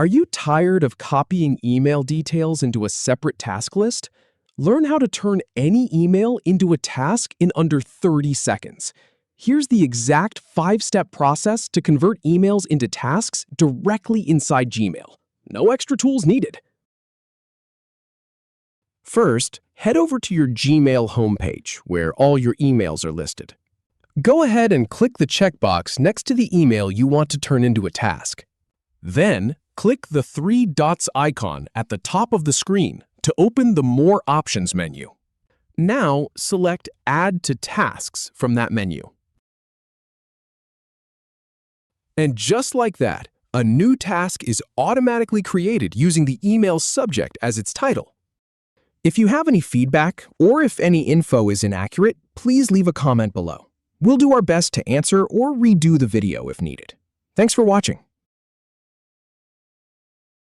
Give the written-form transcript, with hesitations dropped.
Are you tired of copying email details into a separate task list? Learn how to turn any email into a task in under 30 seconds. Here's the exact 5-step process to convert emails into tasks directly inside Gmail. No extra tools needed. First, head over to your Gmail homepage, where all your emails are listed. Go ahead and click the checkbox next to the email you want to turn into a task. Then, click the 3 dots icon at the top of the screen to open the More Options menu. Now, select Add to Tasks from that menu. And just like that, a new task is automatically created using the email's subject as its title. If you have any feedback or if any info is inaccurate, please leave a comment below. We'll do our best to answer or redo the video if needed. Thanks for watching.